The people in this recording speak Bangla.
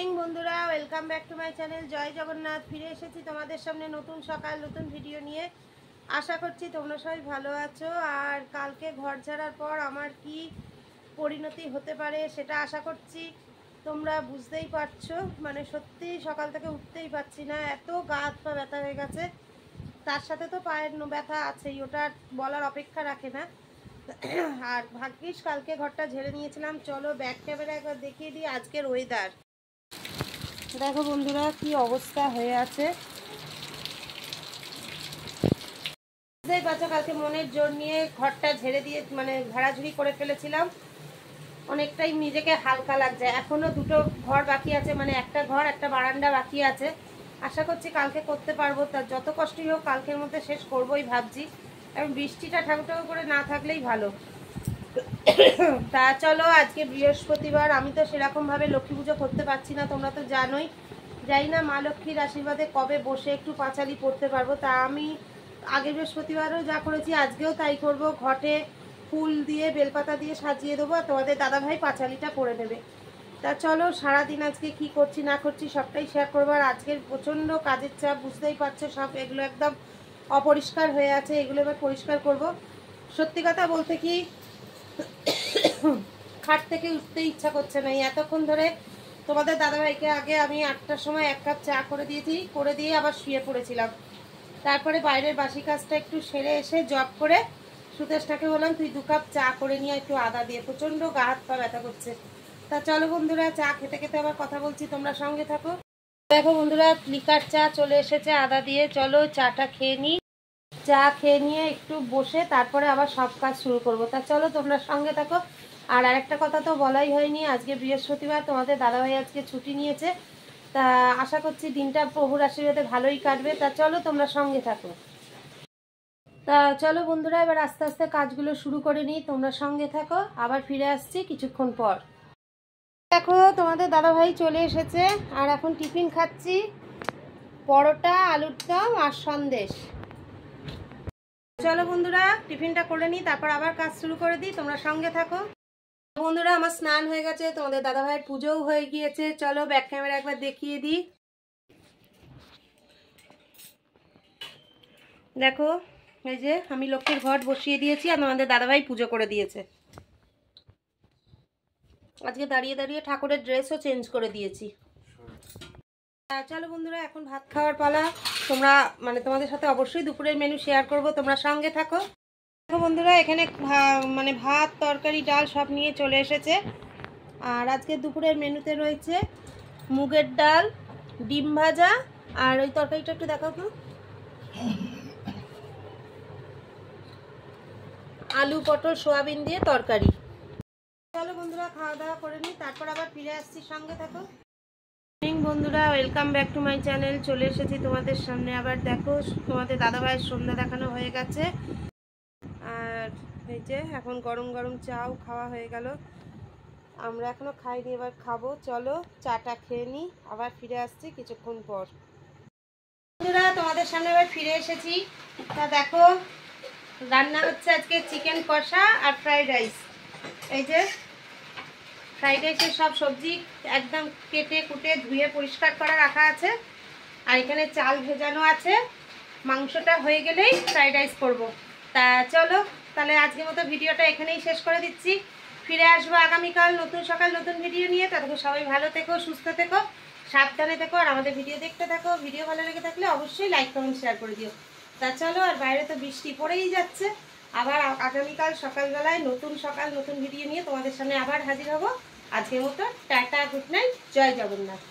মর্নিং বন্ধুরা, welcome back to my channel Joy Jagannath. ফিরে এসেছি তোমাদের সামনে নতুন সকাল নতুন ভিডিও নিয়ে। আশা করছি তোমরা সবাই ভালো আছো। আর কালকে ঘর ছাড়ার পর আমার কি পরিণতি হতে পারে সেটা আশা করছি তোমরা বুঝতেই পারছো। মানে সত্যি সকাল থেকে উঠতেই পারছি না, এত গা হাত পা ব্যথা হয়ে গেছে। তার সাথে তো পায়ের ব্যথা আছেই, ওটা বলার অপেক্ষা রাখে না। আর ভাগ্যিস কালকে ঘরটা ঝেড়ে নিয়েছিলাম। চলো ব্যাক ক্যামেরা একবার দেখিয়ে দিই আজকের ওয়েদার। দেখো বন্ধুরা কি অবস্থা হয়ে আছে, বুঝতেই পারছো। কালকে মনের জোর নিয়ে ঘরটা ঝেড়ে দিয়ে মানে ঝাড়াঝুড়ি করে ফেলেছিলাম, অনেকটাই নিজেকে হালকা লাগছে। এখনো দুটো ঘর বাকি আছে, মানে একটা ঘর একটা বারান্দা বাকি আছে। আশা করছি কালকে করতে পারবো, তার যত কষ্টই হোক কালকের মধ্যে শেষ করবোই ভাবছি। এবং বৃষ্টিটা ঠাকুর করে না থাকলেই ভালো। তা চলো, আজকে বৃহস্পতিবার, আমি তো সেরকমভাবে লক্ষ্মী পুজো করতে পারছি না, তোমরা তো জানোই। জানি না মা লক্ষ্মীর আশীর্বাদে কবে বসে একটু পাঁচালি পড়তে পারবো। তা আমি আগে বৃহস্পতিবারও যা করেছি আজকেও তাই করব, ঘটে ফুল দিয়ে বেলপাতা দিয়ে সাজিয়ে দেবো, আর তোমাদের দাদাভাই পাঁচালিটা করে দেবে। তা চলো, সারাদিন আজকে কি করছি না করছি সবটাই শেয়ার করবো। আর আজকের প্রচণ্ড কাজের চাপ, বুঝতেই পারছো। সব এগুলো একদম অপরিষ্কার হয়ে আছে, এগুলো এবার পরিষ্কার করব। সত্যি কথা বলতে কি, খাট থেকে উঠতে ইচ্ছা করছে না। এতক্ষণ ধরে তোমাদের দাদাভাইকে আগে আমি 8টার সময় 1 কাপ চা করে দিয়েছি, করে দিয়ে আবার শুয়ে পড়েছিলাম। তারপরে বাইরের বাসি কাজটা একটু সেরে এসে জব করে সুতেশটাকে বললাম তুই 2 কাপ চা করে নিয়ে একটু আদা দিয়ে, প্রচণ্ড গা হাত পা ব্যথা করছে। তা চলো বন্ধুরা, চা খেতে খেতে আবার কথা বলছি, তোমরা সঙ্গে থাকো। দেখো বন্ধুরা, লিকার চা চলে এসেছে আদা দিয়ে। চলো চাটা খেয়ে নিই, চা খেয়ে নিয়ে একটু বসে তারপরে আবার সব কাজ শুরু করব। তা চলো তোমরা সঙ্গে থাকো। আর আরেকটা কথা তো বলাই হয়নি, আজকে বৃহস্পতিবার, তোমাদের দাদাভাই আজকে ছুটি নিয়েছে। তা আশা করছি দিনটা প্রভুর আশীর্বাদে ভালোই কাটবে। তা চলো তোমরা সঙ্গে থাকো। তা চলো বন্ধুরা, এবার আস্তে আস্তে কাজগুলো শুরু করে নিই, তোমরা সঙ্গে থাকো। আবার ফিরে আসছি কিছুক্ষণ পর। দেখো তোমাদের দাদাভাই চলে এসেছে, আর এখন টিফিন খাচ্ছি, পরোটা আলুর দম আর সন্দেশ। চলো বন্ধুরা, টিফিনটা করে নিই, তারপর আবার কাজ শুরু করে দিই, তোমরা সঙ্গে থাকো। বন্ধুরা, আমার স্নান হয়ে গেছে, তোমাদের দাদাভাইয়ের পুজোও হয়ে গিয়েছে। চলো ব্যাক ক্যামেরা একবার দেখিয়ে দিই। দেখো এই যে আমি লক্ষ্মীর ঘট বসিয়ে দিয়েছি, আর তোমাদের দাদাভাই পুজো করে দিয়েছে। আজকে দাঁড়িয়ে দাঁড়িয়ে ঠাকুরের ড্রেসও চেঞ্জ করে দিয়েছি। চলো বন্ধুরা, এখন ভাত খাওয়ার পালা। তোমরা মানে তোমাদের সাথে অবশ্যই দুপুরের মেনু শেয়ার করব, তোমরা সঙ্গে থাকো। দেখো বন্ধুরা, এখানে মানে ভাত তরকারি ডাল সব নিয়ে চলে এসেছে। আর আজকে দুপুরের মেনুতে রয়েছে মুগের ডাল, ডিম ভাজা, আর ওই তরকারিটা একটু দেখাও তো, আলু পটল সোয়াবিন দিয়ে তরকারি। চলো বন্ধুরা, খাওয়া দাওয়া করে নিই, তারপর আবার ফিরে আসছি, সঙ্গে থাকো। বন্ধুরা, welcome back to my channel. চলে এসেছি তোমাদের সামনে আবার। দেখো তোমাদের দাদাভাইয়ের সন্ধ্যা দেখানো হয়ে গেছে, আর এই যে এখন গরম গরম চাও খাওয়া হয়ে গেল। আমরা এখনো খাইনি, এবার খাবো। চলো চাটা খেয়ে নিই, আবার ফিরে আসছি কিছুক্ষণ পর। বন্ধুরা, তোমাদের সামনে এবার ফিরে এসেছি। তা দেখো রান্না হচ্ছে আজকে চিকেন কষা আর ফ্রাইড রাইস। এই যে ফ্রাইড রাইসের সব সবজি একদম কেটে কুটে ধুয়ে পরিষ্কার করা রাখা আছে, আর এখানে চাল ভেজানো আছে। মাংসটা হয়ে গেলেই ফ্রাইড রাইস করবো। তা চলো তাহলে আজকের মতো ভিডিওটা এখানেই শেষ করে দিচ্ছি। ফিরে আসবো আগামীকাল নতুন সকাল নতুন ভিডিও নিয়ে। ততক্ষণ সবাই ভালো থেকো, সুস্থ থেকো, সাবধানে থেকো, আর আমাদের ভিডিও দেখতে থাকো। ভিডিও ভালো লেগে থাকলে অবশ্যই লাইক কমেন্ট শেয়ার করে দিও। তা চলো, আর বাইরে তো বৃষ্টি পড়েই যাচ্ছে। আবার আগামীকাল সকালবেলায় নতুন সকাল নতুন ভিডিও নিয়ে তোমাদের সামনে আবার হাজির হব। আজকের মতো টাটা, গুড নাইট, জয় জগন্নাথ।